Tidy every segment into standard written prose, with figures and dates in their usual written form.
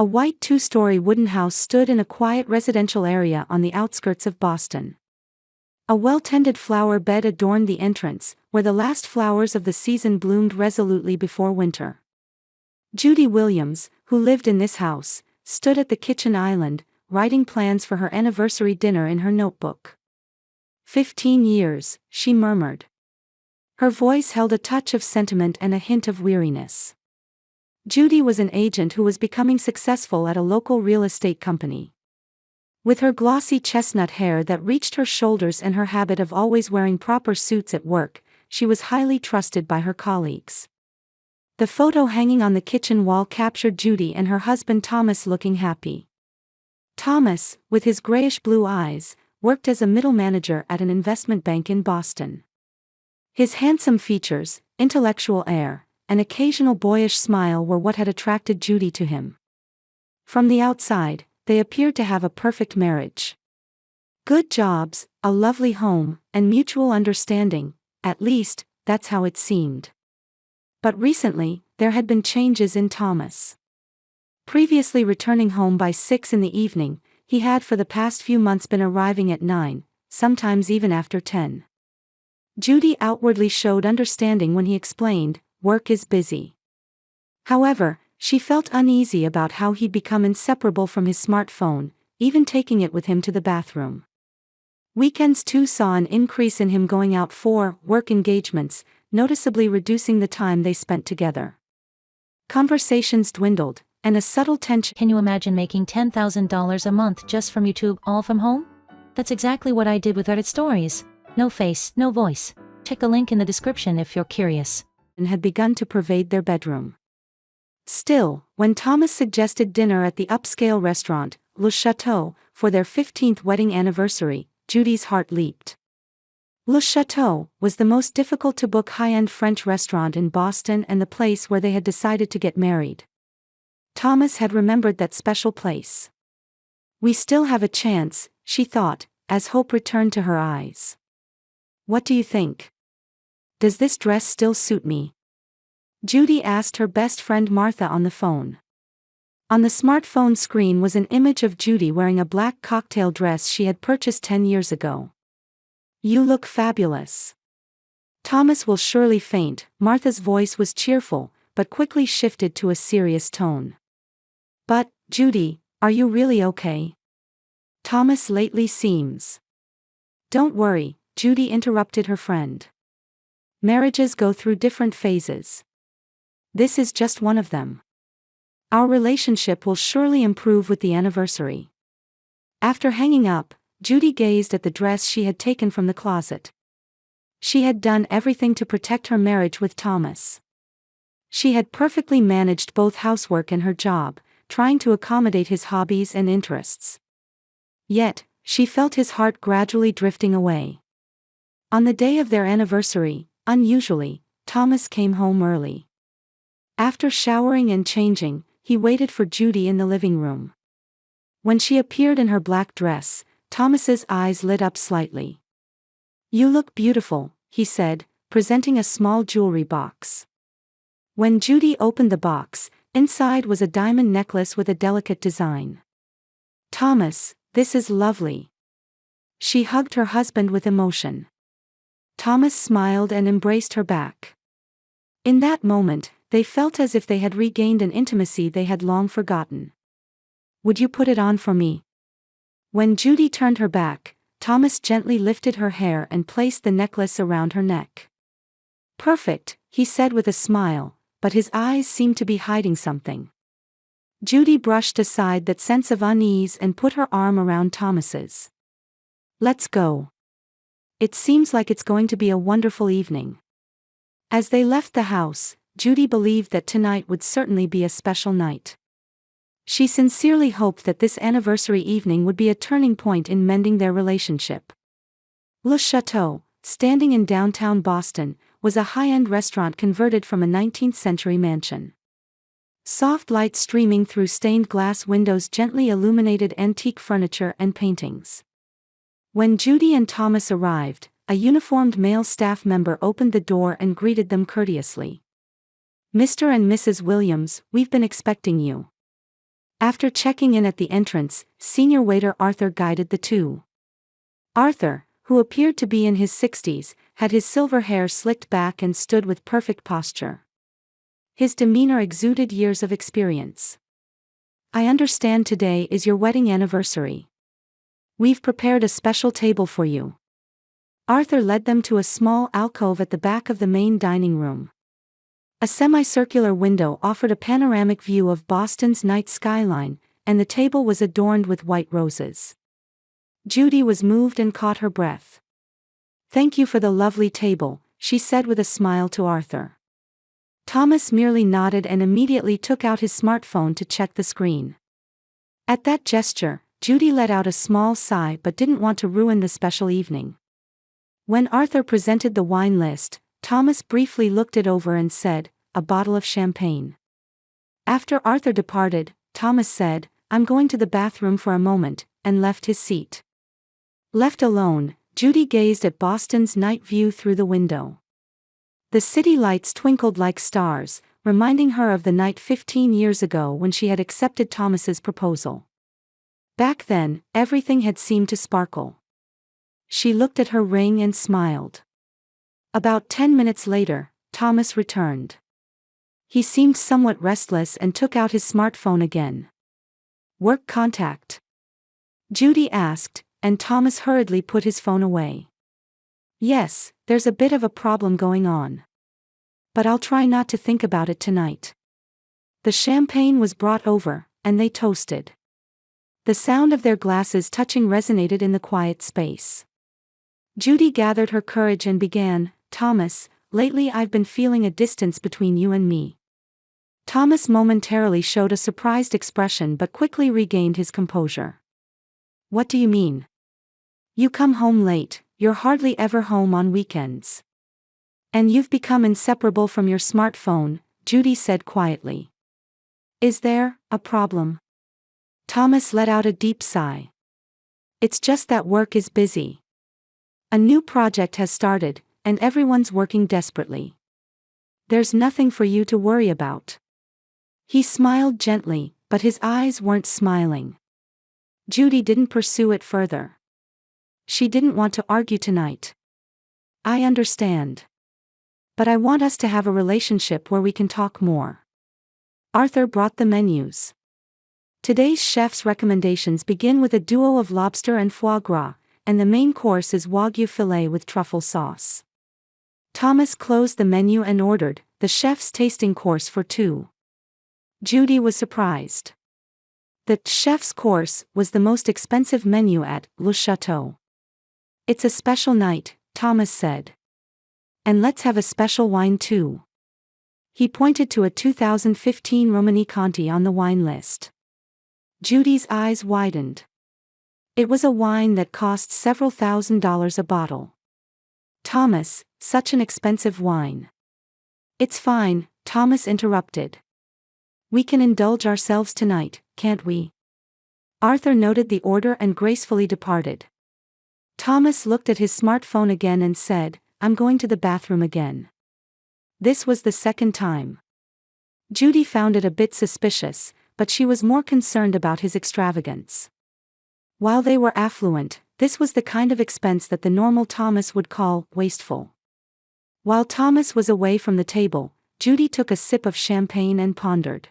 A white two-story wooden house stood in a quiet residential area on the outskirts of Boston. A well-tended flower bed adorned the entrance, where the last flowers of the season bloomed resolutely before winter. Judy Williams, who lived in this house, stood at the kitchen island, writing plans for her anniversary dinner in her notebook. 15 years, she murmured. Her voice held a touch of sentiment and a hint of weariness. Judy was an agent who was becoming successful at a local real estate company. With her glossy chestnut hair that reached her shoulders and her habit of always wearing proper suits at work, she was highly trusted by her colleagues. The photo hanging on the kitchen wall captured Judy and her husband Thomas looking happy. Thomas, with his grayish-blue eyes, worked as a middle manager at an investment bank in Boston. His handsome features, intellectual air, and occasional boyish smile were what had attracted Judy to him. From the outside, they appeared to have a perfect marriage. Good jobs, a lovely home, and mutual understanding, at least, that's how it seemed. But recently, there had been changes in Thomas. Previously returning home by 6 in the evening, he had for the past few months been arriving at 9, sometimes even after 10. Judy outwardly showed understanding when he explained, "Work is busy." However, she felt uneasy about how he'd become inseparable from his smartphone, even taking it with him to the bathroom. Weekends too saw an increase in him going out for work engagements, noticeably reducing the time they spent together. Conversations dwindled, and a subtle tension. Can you imagine making $10,000 a month just from YouTube, all from home? That's exactly what I did with redditstories. No face, no voice. Check a link in the description if you're curious. And had begun to pervade their bedroom. Still, when Thomas suggested dinner at the upscale restaurant, Le Chateau, for their 15th wedding anniversary, Judy's heart leaped. Le Chateau was the most difficult-to-book high-end French restaurant in Boston and the place where they had decided to get married. Thomas had remembered that special place. We still have a chance, she thought, as hope returned to her eyes. What do you think? Does this dress still suit me? Judy asked her best friend Martha on the phone. On the smartphone screen was an image of Judy wearing a black cocktail dress she had purchased 10 years ago. You look fabulous. Thomas will surely faint. Martha's voice was cheerful, but quickly shifted to a serious tone. But, Judy, are you really okay? Thomas lately seems. Don't worry, Judy interrupted her friend. Marriages go through different phases. This is just one of them. Our relationship will surely improve with the anniversary. After hanging up, Judy gazed at the dress she had taken from the closet. She had done everything to protect her marriage with Thomas. She had perfectly managed both housework and her job, trying to accommodate his hobbies and interests. Yet, she felt his heart gradually drifting away. On the day of their anniversary, unusually, Thomas came home early. After showering and changing, he waited for Judy in the living room. When she appeared in her black dress, Thomas's eyes lit up slightly. You look beautiful, he said, presenting a small jewelry box. When Judy opened the box, inside was a diamond necklace with a delicate design. Thomas, this is lovely. She hugged her husband with emotion. Thomas smiled and embraced her back. In that moment, they felt as if they had regained an intimacy they had long forgotten. Would you put it on for me? When Judy turned her back, Thomas gently lifted her hair and placed the necklace around her neck. Perfect, he said with a smile, but his eyes seemed to be hiding something. Judy brushed aside that sense of unease and put her arm around Thomas's. Let's go. It seems like it's going to be a wonderful evening. As they left the house, Judy believed that tonight would certainly be a special night. She sincerely hoped that this anniversary evening would be a turning point in mending their relationship. Le Chateau, standing in downtown Boston, was a high-end restaurant converted from a 19th-century mansion. Soft light streaming through stained glass windows gently illuminated antique furniture and paintings. When Judy and Thomas arrived, a uniformed male staff member opened the door and greeted them courteously. Mr. and Mrs. Williams, we've been expecting you. After checking in at the entrance, senior waiter Arthur guided the two. Arthur, who appeared to be in his 60s, had his silver hair slicked back and stood with perfect posture. His demeanor exuded years of experience. "I understand today is your wedding anniversary. We've prepared a special table for you." Arthur led them to a small alcove at the back of the main dining room. A semicircular window offered a panoramic view of Boston's night skyline, and the table was adorned with white roses. Judy was moved and caught her breath. "Thank you for the lovely table," she said with a smile to Arthur. Thomas merely nodded and immediately took out his smartphone to check the screen. At that gesture, Judy let out a small sigh but didn't want to ruin the special evening. When Arthur presented the wine list, Thomas briefly looked it over and said, "A bottle of champagne." After Arthur departed, Thomas said, "I'm going to the bathroom for a moment," and left his seat. Left alone, Judy gazed at Boston's night view through the window. The city lights twinkled like stars, reminding her of the night 15 years ago when she had accepted Thomas's proposal. Back then, everything had seemed to sparkle. She looked at her ring and smiled. About 10 minutes later, Thomas returned. He seemed somewhat restless and took out his smartphone again. "Work contact?" Judy asked, and Thomas hurriedly put his phone away. "Yes, there's a bit of a problem going on. But I'll try not to think about it tonight." The champagne was brought over, and they toasted. The sound of their glasses touching resonated in the quiet space. Judy gathered her courage and began, "Thomas, lately I've been feeling a distance between you and me." Thomas momentarily showed a surprised expression but quickly regained his composure. "What do you mean? You come home late, you're hardly ever home on weekends. And you've become inseparable from your smartphone," Judy said quietly. "Is there a problem?" Thomas let out a deep sigh. "It's just that work is busy. A new project has started, and everyone's working desperately. There's nothing for you to worry about." He smiled gently, but his eyes weren't smiling. Judy didn't pursue it further. She didn't want to argue tonight. "I understand. But I want us to have a relationship where we can talk more." Arthur brought the menus. Today's chef's recommendations begin with a duo of lobster and foie gras, and the main course is Wagyu filet with truffle sauce. Thomas closed the menu and ordered the chef's tasting course for two. Judy was surprised. The chef's course was the most expensive menu at Le Chateau. "It's a special night," Thomas said. "And let's have a special wine too." He pointed to a 2015 Romanée-Conti on the wine list. Judy's eyes widened. It was a wine that cost several $1,000s a bottle. "Thomas, such an expensive wine." "It's fine," Thomas interrupted. "We can indulge ourselves tonight, can't we?" Arthur noted the order and gracefully departed. Thomas looked at his smartphone again and said, "I'm going to the bathroom again." This was the second time. Judy found it a bit suspicious, but she was more concerned about his extravagance. While they were affluent, this was the kind of expense that the normal Thomas would call wasteful. While Thomas was away from the table, Judy took a sip of champagne and pondered.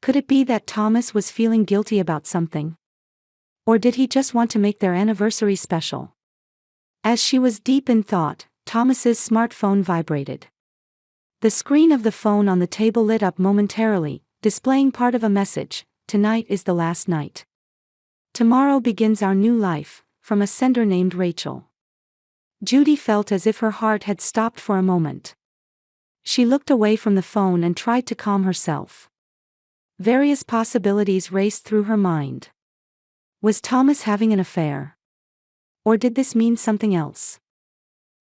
Could it be that Thomas was feeling guilty about something? Or did he just want to make their anniversary special? As she was deep in thought, Thomas's smartphone vibrated. The screen of the phone on the table lit up momentarily, displaying part of a message: "Tonight is the last night. Tomorrow begins our new life," from a sender named Rachel. Judy felt as if her heart had stopped for a moment. She looked away from the phone and tried to calm herself. Various possibilities raced through her mind. Was Thomas having an affair? Or did this mean something else?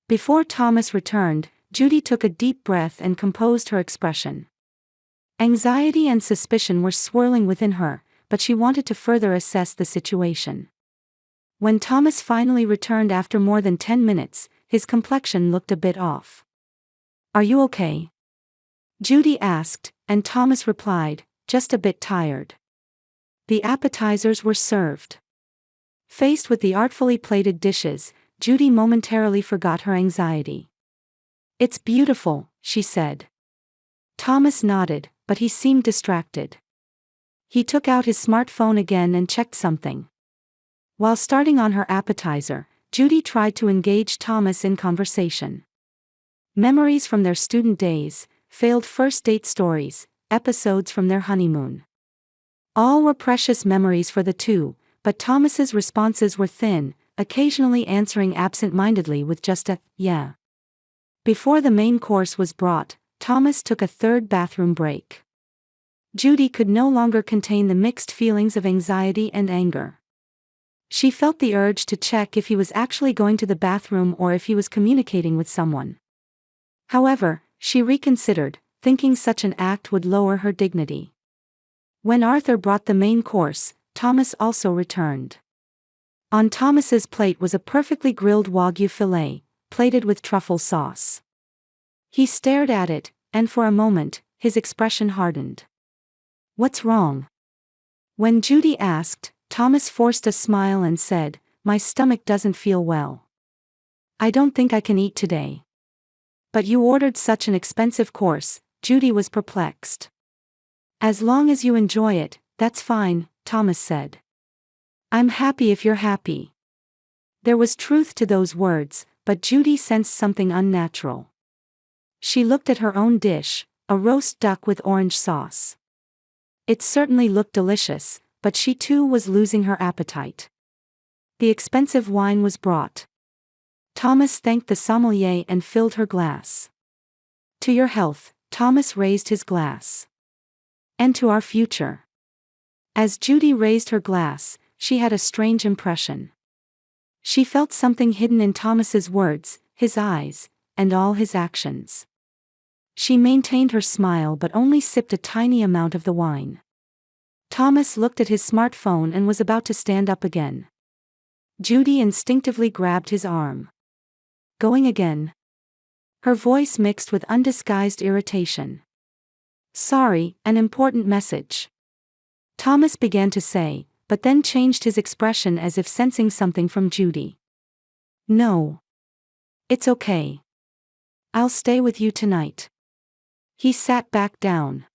Before Thomas returned, Judy took a deep breath and composed her expression. Anxiety and suspicion were swirling within her, but she wanted to further assess the situation. When Thomas finally returned after more than 10 minutes, his complexion looked a bit off. "Are you okay?" Judy asked, and Thomas replied, "Just a bit tired." The appetizers were served. Faced with the artfully plated dishes, Judy momentarily forgot her anxiety. "It's beautiful," she said. Thomas nodded, but he seemed distracted. He took out his smartphone again and checked something. While starting on her appetizer, Judy tried to engage Thomas in conversation. Memories from their student days, failed first date stories, episodes from their honeymoon. All were precious memories for the two, but Thomas's responses were thin, occasionally answering absent-mindedly with just a "yeah." Before the main course was brought, Thomas took a third bathroom break. Judy could no longer contain the mixed feelings of anxiety and anger. She felt the urge to check if he was actually going to the bathroom or if he was communicating with someone. However, she reconsidered, thinking such an act would lower her dignity. When Arthur brought the main course, Thomas also returned. On Thomas's plate was a perfectly grilled Wagyu fillet, plated with truffle sauce. He stared at it, and for a moment, his expression hardened. "What's wrong?" When Judy asked, Thomas forced a smile and said, "My stomach doesn't feel well. I don't think I can eat today." "But you ordered such an expensive course," Judy was perplexed. "As long as you enjoy it, that's fine," Thomas said. "I'm happy if you're happy." There was truth to those words, but Judy sensed something unnatural. She looked at her own dish, a roast duck with orange sauce. It certainly looked delicious, but she too was losing her appetite. The expensive wine was brought. Thomas thanked the sommelier and filled her glass. "To your health," Thomas raised his glass. "And to our future." As Judy raised her glass, she had a strange impression. She felt something hidden in Thomas's words, his eyes, and all his actions. She maintained her smile but only sipped a tiny amount of the wine. Thomas looked at his smartphone and was about to stand up again. Judy instinctively grabbed his arm. "Going again?" Her voice mixed with undisguised irritation. "Sorry, an important message," Thomas began to say, but then changed his expression as if sensing something from Judy. "No. It's okay. I'll stay with you tonight." He sat back down.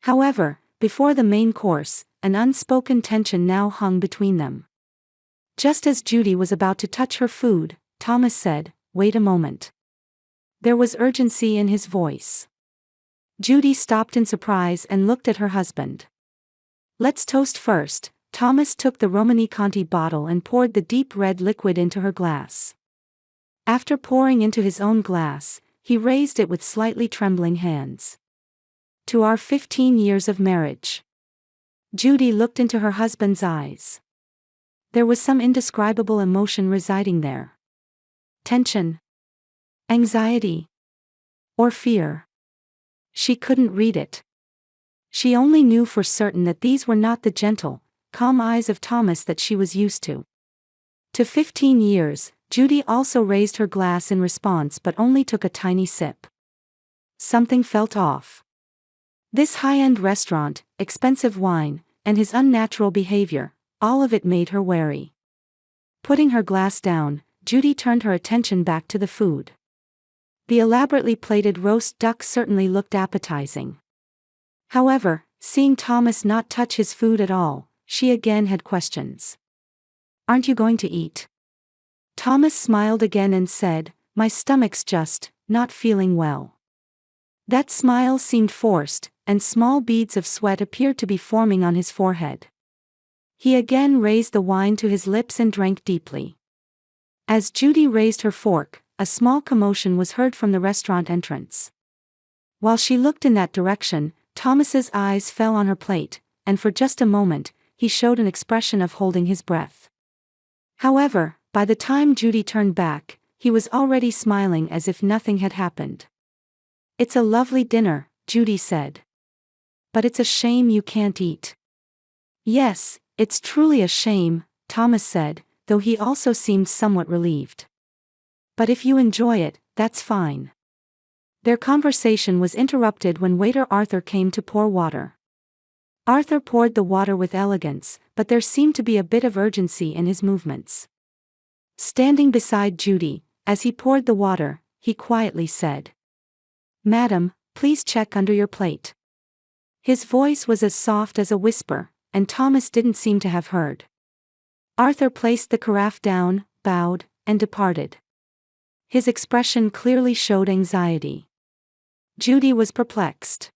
However, before the main course, an unspoken tension now hung between them. Just as Judy was about to touch her food, Thomas said, "Wait a moment." There was urgency in his voice. Judy stopped in surprise and looked at her husband. "Let's toast first." Thomas took the Romani Conti bottle and poured the deep red liquid into her glass. After pouring into his own glass, he raised it with slightly trembling hands. "To our 15 years of marriage." Judy looked into her husband's eyes. There was some indescribable emotion residing there. Tension, anxiety, or fear. She couldn't read it. She only knew for certain that these were not the gentle, calm eyes of Thomas that she was used to. To 15 years, Judy also raised her glass in response but only took a tiny sip. Something felt off. This high-end restaurant, expensive wine, and his unnatural behavior, all of it made her wary. Putting her glass down, Judy turned her attention back to the food. The elaborately plated roast duck certainly looked appetizing. However, seeing Thomas not touch his food at all, she again had questions. "Aren't you going to eat?" Thomas smiled again and said, "My stomach's just not feeling well." That smile seemed forced, and small beads of sweat appeared to be forming on his forehead. He again raised the wine to his lips and drank deeply. As Judy raised her fork, a small commotion was heard from the restaurant entrance. While she looked in that direction, Thomas's eyes fell on her plate, and for just a moment, he showed an expression of holding his breath. However, by the time Judy turned back, he was already smiling as if nothing had happened. "It's a lovely dinner," Judy said. "But it's a shame you can't eat." "Yes, it's truly a shame," Thomas said, though he also seemed somewhat relieved. "But if you enjoy it, that's fine." Their conversation was interrupted when waiter Arthur came to pour water. Arthur poured the water with elegance, but there seemed to be a bit of urgency in his movements. Standing beside Judy, as he poured the water, he quietly said, "Madam, please check under your plate." His voice was as soft as a whisper, and Thomas didn't seem to have heard. Arthur placed the carafe down, bowed, and departed. His expression clearly showed anxiety. Judy was perplexed.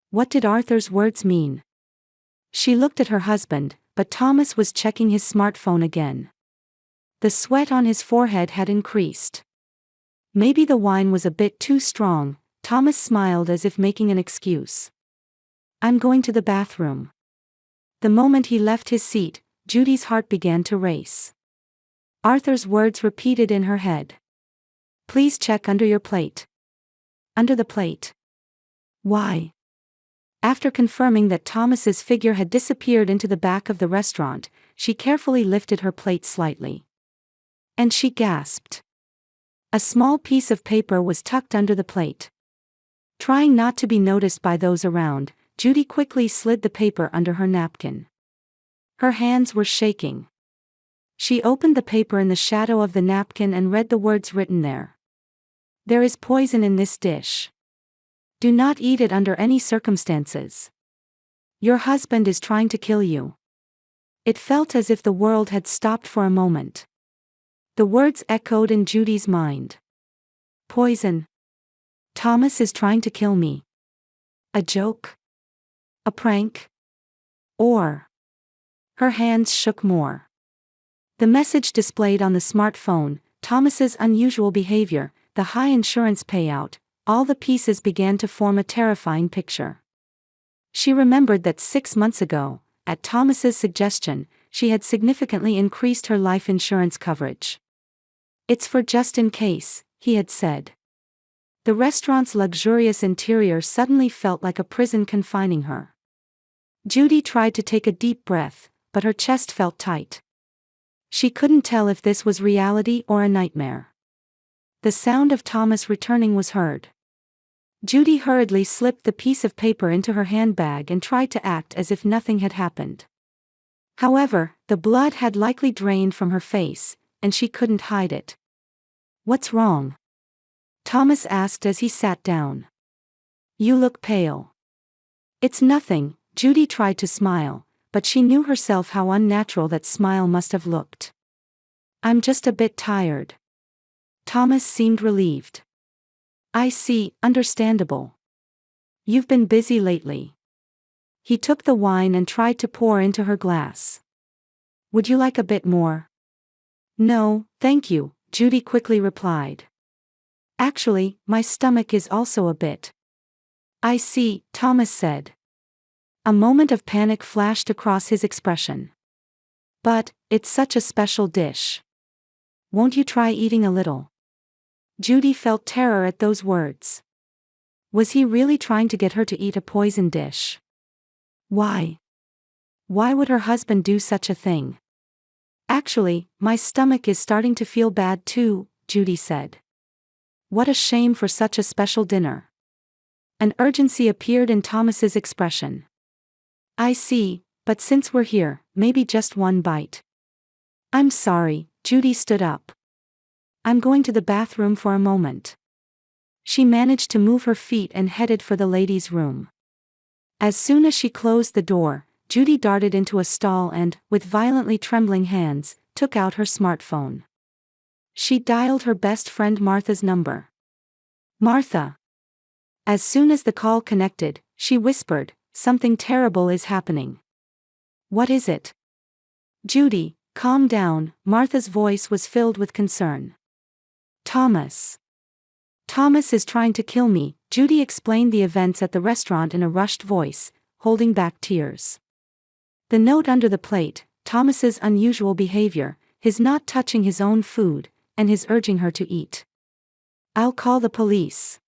What did Arthur's words mean? She looked at her husband, but Thomas was checking his smartphone again. The sweat on his forehead had increased. Maybe the wine was a bit too strong. Thomas smiled as if making an excuse. "I'm going to the bathroom." The moment he left his seat, Judy's heart began to race. Arthur's words repeated in her head. "Please check under your plate." Under the plate? Why? After confirming that Thomas's figure had disappeared into the back of the restaurant, she carefully lifted her plate slightly. And she gasped. A small piece of paper was tucked under the plate. Trying not to be noticed by those around, Judy quickly slid the paper under her napkin. Her hands were shaking. She opened the paper in the shadow of the napkin and read the words written there. "There is poison in this dish. Do not eat it under any circumstances. Your husband is trying to kill you." It felt as if the world had stopped for a moment. The words echoed in Judy's mind. Poison. Thomas is trying to kill me. A joke? A prank? Or? Her hands shook more. The message displayed on the smartphone, Thomas's unusual behavior, the high insurance payout, all the pieces began to form a terrifying picture. She remembered that 6 months ago, at Thomas's suggestion, she had significantly increased her life insurance coverage. "It's for just in case," he had said. The restaurant's luxurious interior suddenly felt like a prison confining her. Judy tried to take a deep breath, but her chest felt tight. She couldn't tell if this was reality or a nightmare. The sound of Thomas returning was heard. Judy hurriedly slipped the piece of paper into her handbag and tried to act as if nothing had happened. However, the blood had likely drained from her face, and she couldn't hide it. "What's wrong?" Thomas asked as he sat down. "You look pale." "It's nothing," Judy tried to smile, but she knew herself how unnatural that smile must have looked. "I'm just a bit tired." Thomas seemed relieved. "I see, understandable. You've been busy lately." He took the wine and tried to pour into her glass. "Would you like a bit more?" "No, thank you," Judy quickly replied. "Actually, my stomach is also a bit." "I see," Thomas said. A moment of panic flashed across his expression. "But, it's such a special dish. Won't you try eating a little?" Judy felt terror at those words. Was he really trying to get her to eat a poison dish? Why? Why would her husband do such a thing? "Actually, my stomach is starting to feel bad too," Judy said. What a shame for such a special dinner. An urgency appeared in Thomas's expression. "I see, but since we're here, maybe just one bite." "I'm sorry," Judy stood up. "I'm going to the bathroom for a moment." She managed to move her feet and headed for the ladies' room. As soon as she closed the door, Judy darted into a stall and, with violently trembling hands, took out her smartphone. She dialed her best friend Martha's number. "Martha." As soon as the call connected, she whispered, "Something terrible is happening." "What is it?" "Judy, calm down," Martha's voice was filled with concern. "Thomas. Thomas is trying to kill me," Judy explained the events at the restaurant in a rushed voice, holding back tears. The note under the plate, Thomas's unusual behavior, his not touching his own food, and his urging her to eat. "I'll call the police.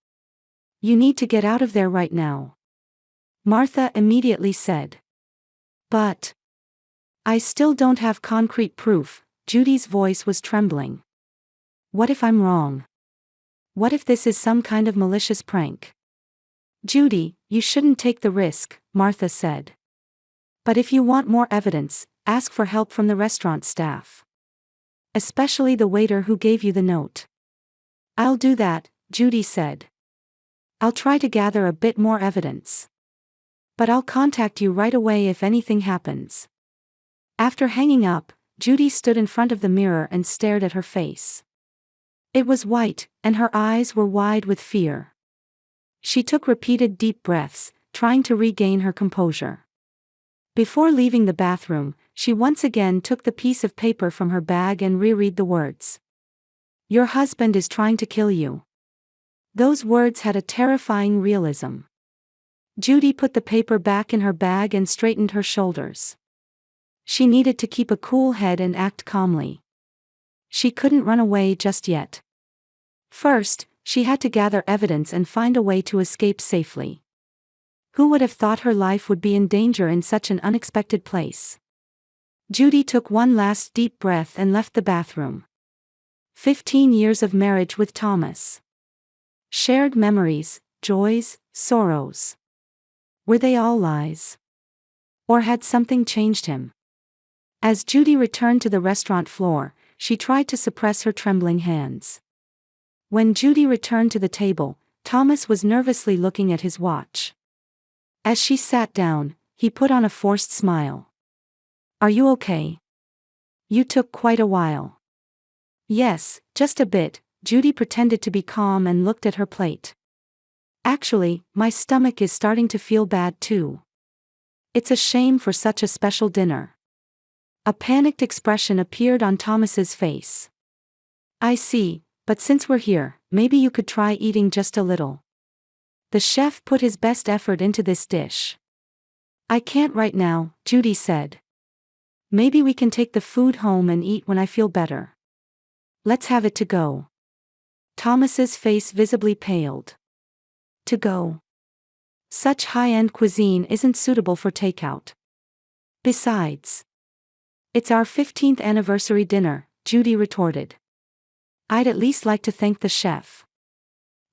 You need to get out of there right now," Martha immediately said. "But I still don't have concrete proof," Judy's voice was trembling. "What if I'm wrong? What if this is some kind of malicious prank?" "Judy, you shouldn't take the risk," Martha said. But if you want more evidence, ask for help from the restaurant staff. Especially the waiter who gave you the note. I'll do that, Judy said. I'll try to gather a bit more evidence. But I'll contact you right away if anything happens. After hanging up, Judy stood in front of the mirror and stared at her face. It was white, and her eyes were wide with fear. She took repeated deep breaths, trying to regain her composure. Before leaving the bathroom, she once again took the piece of paper from her bag and reread the words. Your husband is trying to kill you. Those words had a terrifying realism. Judy put the paper back in her bag and straightened her shoulders. She needed to keep a cool head and act calmly. She couldn't run away just yet. First, she had to gather evidence and find a way to escape safely. Who would have thought her life would be in danger in such an unexpected place? Judy took one last deep breath and left the bathroom. 15 years of marriage with Thomas. Shared memories, joys, sorrows. Were they all lies? Or had something changed him? As Judy returned to the restaurant floor, she tried to suppress her trembling hands. When Judy returned to the table, Thomas was nervously looking at his watch. As she sat down, he put on a forced smile. Are you okay? You took quite a while. Yes, just a bit, Judy pretended to be calm and looked at her plate. Actually, my stomach is starting to feel bad too. It's a shame for such a special dinner. A panicked expression appeared on Thomas's face. I see, but since we're here, maybe you could try eating just a little. The chef put his best effort into this dish. I can't right now, Judy said. Maybe we can take the food home and eat when I feel better. Let's have it to go. Thomas's face visibly paled. To go. Such high-end cuisine isn't suitable for takeout. Besides, it's our 15th anniversary dinner, Judy retorted. I'd at least like to thank the chef.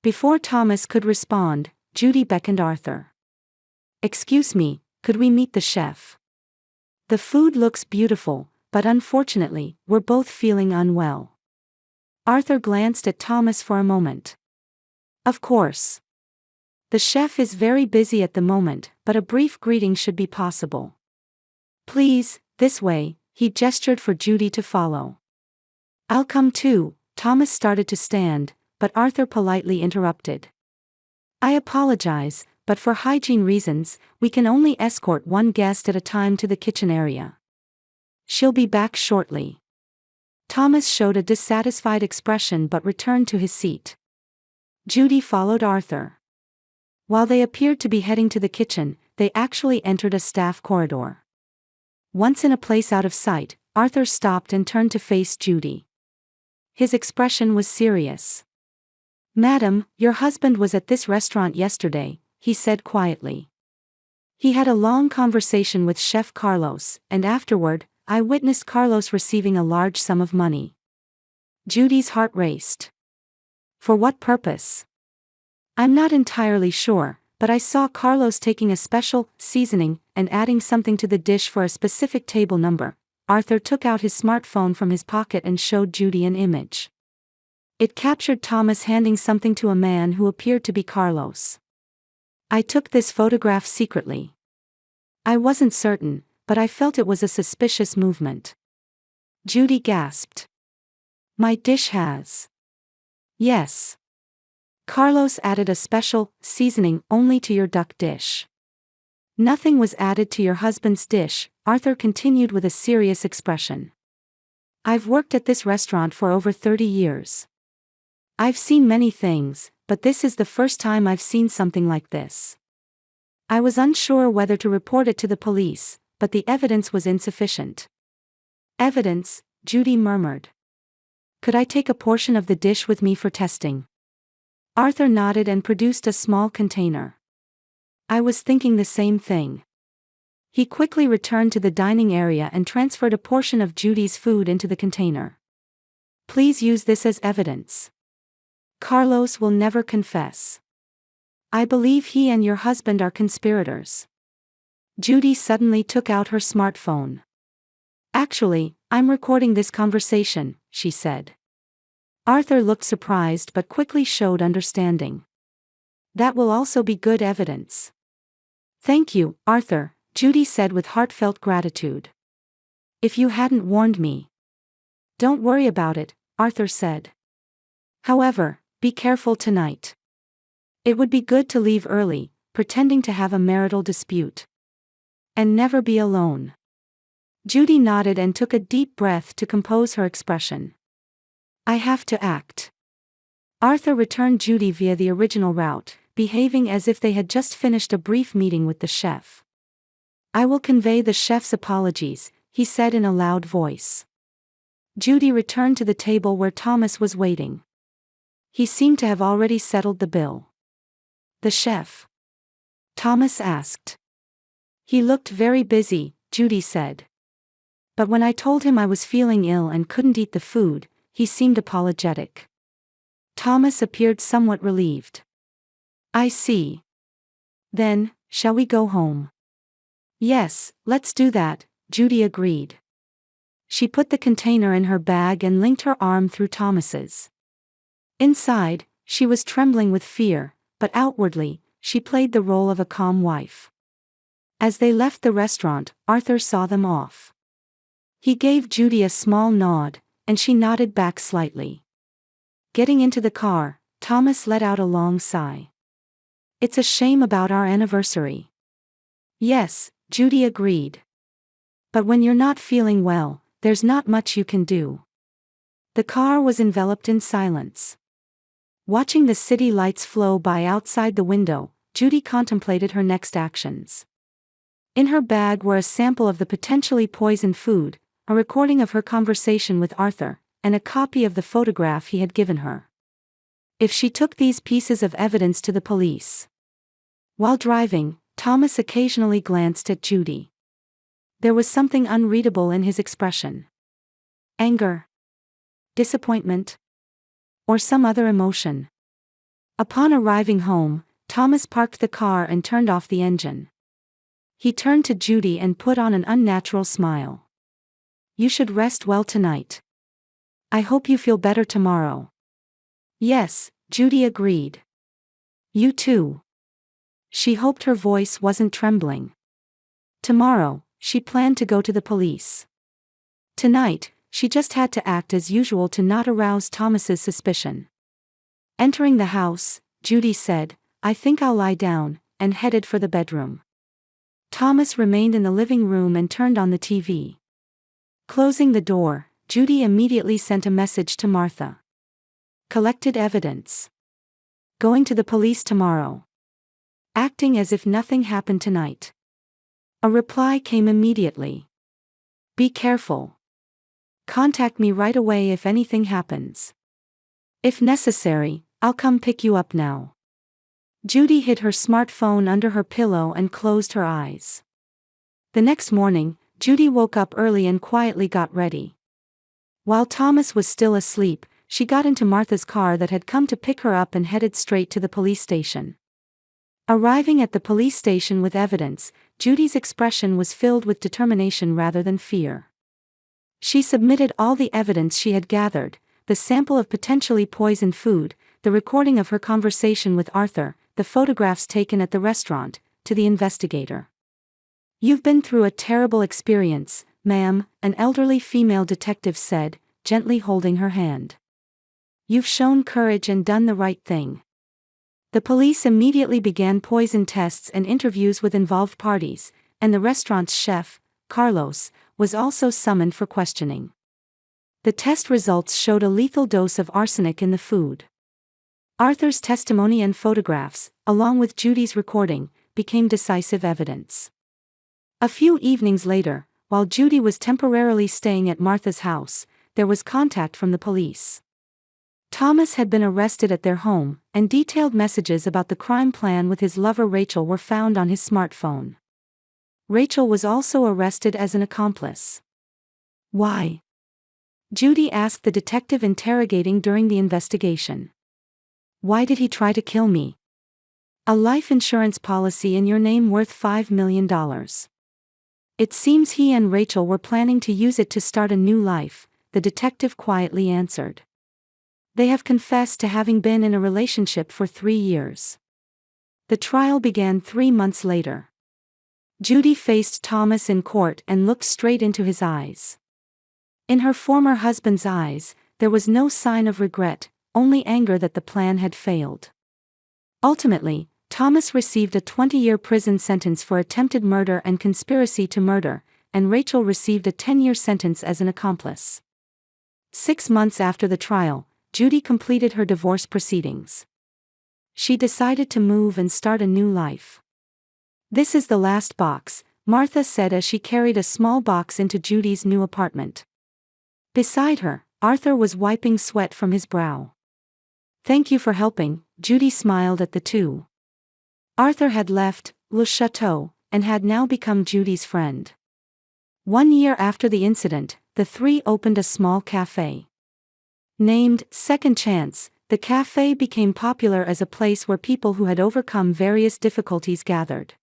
Before Thomas could respond, Judy beckoned Arthur. Excuse me, could we meet the chef? The food looks beautiful, but unfortunately, we're both feeling unwell. Arthur glanced at Thomas for a moment. Of course. The chef is very busy at the moment, but a brief greeting should be possible. Please, this way, he gestured for Judy to follow. I'll come too. Thomas started to stand, but Arthur politely interrupted. I apologize, but for hygiene reasons, we can only escort one guest at a time to the kitchen area. She'll be back shortly. Thomas showed a dissatisfied expression but returned to his seat. Judy followed Arthur. While they appeared to be heading to the kitchen, they actually entered a staff corridor. Once in a place out of sight, Arthur stopped and turned to face Judy. His expression was serious. Madam, your husband was at this restaurant yesterday, he said quietly. He had a long conversation with Chef Carlos, and afterward, I witnessed Carlos receiving a large sum of money. Judy's heart raced. For what purpose? I'm not entirely sure, but I saw Carlos taking a special seasoning and adding something to the dish for a specific table number. Arthur took out his smartphone from his pocket and showed Judy an image. It captured Thomas handing something to a man who appeared to be Carlos. I took this photograph secretly. I wasn't certain, but I felt it was a suspicious movement. Judy gasped. My dish has. Yes. Carlos added a special seasoning only to your duck dish. Nothing was added to your husband's dish, Arthur continued with a serious expression. I've worked at this restaurant for over 30 years. I've seen many things, but this is the first time I've seen something like this. I was unsure whether to report it to the police, but the evidence was insufficient. Evidence, Judy murmured. Could I take a portion of the dish with me for testing? Arthur nodded and produced a small container. I was thinking the same thing. He quickly returned to the dining area and transferred a portion of Judy's food into the container. Please use this as evidence. Carlos will never confess. I believe he and your husband are conspirators. Judy suddenly took out her smartphone. Actually, I'm recording this conversation, she said. Arthur looked surprised but quickly showed understanding. That will also be good evidence. Thank you, Arthur, Judy said with heartfelt gratitude. If you hadn't warned me. Don't worry about it, Arthur said. However, be careful tonight. It would be good to leave early, pretending to have a marital dispute. And never be alone. Judy nodded and took a deep breath to compose her expression. I have to act. Arthur returned Judy via the original route, behaving as if they had just finished a brief meeting with the chef. I will convey the chef's apologies, he said in a loud voice. Judy returned to the table where Thomas was waiting. He seemed to have already settled the bill. The chef? Thomas asked. He looked very busy, Judy said. But when I told him I was feeling ill and couldn't eat the food, he seemed apologetic. Thomas appeared somewhat relieved. I see. Then, shall we go home? Yes, let's do that, Judy agreed. She put the container in her bag and linked her arm through Thomas's. Inside, she was trembling with fear, but outwardly, she played the role of a calm wife. As they left the restaurant, Arthur saw them off. He gave Judy a small nod, and she nodded back slightly. Getting into the car, Thomas let out a long sigh. It's a shame about our anniversary. Yes, Judy agreed. But when you're not feeling well, there's not much you can do. The car was enveloped in silence. Watching the city lights flow by outside the window, Judy contemplated her next actions. In her bag were a sample of the potentially poisoned food, a recording of her conversation with Arthur, and a copy of the photograph he had given her. If she took these pieces of evidence to the police. While driving, Thomas occasionally glanced at Judy. There was something unreadable in his expression. Anger. Disappointment. Or some other emotion. Upon arriving home, Thomas parked the car and turned off the engine. He turned to Judy and put on an unnatural smile. You should rest well tonight. I hope you feel better tomorrow. Yes, Judy agreed. You too. She hoped her voice wasn't trembling. Tomorrow, she planned to go to the police. Tonight, she just had to act as usual to not arouse Thomas's suspicion. Entering the house, Judy said, I think I'll lie down, and headed for the bedroom. Thomas remained in the living room and turned on the TV. Closing the door, Judy immediately sent a message to Martha. Collected evidence. Going to the police tomorrow. Acting as if nothing happened tonight. A reply came immediately. Be careful. Contact me right away if anything happens. If necessary, I'll come pick you up now. Judy hid her smartphone under her pillow and closed her eyes. The next morning, Judy woke up early and quietly got ready. While Thomas was still asleep, she got into Martha's car that had come to pick her up and headed straight to the police station. Arriving at the police station with evidence, Judy's expression was filled with determination rather than fear. She submitted all the evidence she had gathered, the sample of potentially poisoned food, the recording of her conversation with Arthur, the photographs taken at the restaurant, to the investigator. You've been through a terrible experience, ma'am, an elderly female detective said, gently holding her hand. You've shown courage and done the right thing. The police immediately began poison tests and interviews with involved parties, and the restaurant's chef, Carlos, was also summoned for questioning. The test results showed a lethal dose of arsenic in the food. Arthur's testimony and photographs, along with Judy's recording, became decisive evidence. A few evenings later, while Judy was temporarily staying at Martha's house, there was contact from the police. Thomas had been arrested at their home, and detailed messages about the crime plan with his lover Rachel were found on his smartphone. Rachel was also arrested as an accomplice. Why? Judy asked the detective interrogating during the investigation. Why did he try to kill me? A life insurance policy in your name worth $5 million. It seems he and Rachel were planning to use it to start a new life, the detective quietly answered. They have confessed to having been in a relationship for 3 years. The trial began 3 months later. Judy faced Thomas in court and looked straight into his eyes. In her former husband's eyes, there was no sign of regret, only anger that the plan had failed. Ultimately, Thomas received a 20-year prison sentence for attempted murder and conspiracy to murder, and Rachel received a 10-year sentence as an accomplice. 6 months after the trial, Judy completed her divorce proceedings. She decided to move and start a new life. "This is the last box," Martha said as she carried a small box into Judy's new apartment. Beside her, Arthur was wiping sweat from his brow. "Thank you for helping," Judy smiled at the two. Arthur had left Le Chateau and had now become Judy's friend. 1 year after the incident, the three opened a small cafe. Named Second Chance, the cafe became popular as a place where people who had overcome various difficulties gathered.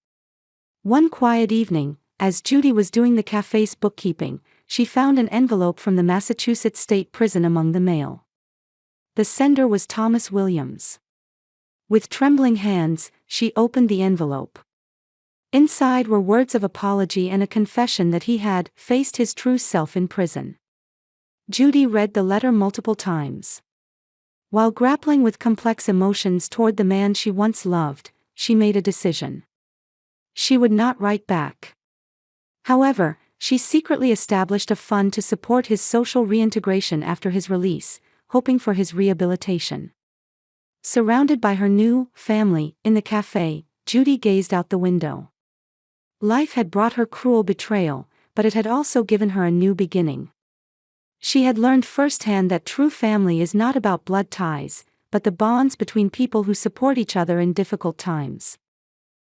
One quiet evening, as Judy was doing the cafe's bookkeeping, she found an envelope from the Massachusetts State Prison among the mail. The sender was Thomas Williams. With trembling hands, she opened the envelope. Inside were words of apology and a confession that he had faced his true self in prison. Judy read the letter multiple times. While grappling with complex emotions toward the man she once loved, she made a decision. She would not write back. However, she secretly established a fund to support his social reintegration after his release, hoping for his rehabilitation. Surrounded by her new family in the cafe, Judy gazed out the window. Life had brought her cruel betrayal, but it had also given her a new beginning. She had learned firsthand that true family is not about blood ties, but the bonds between people who support each other in difficult times.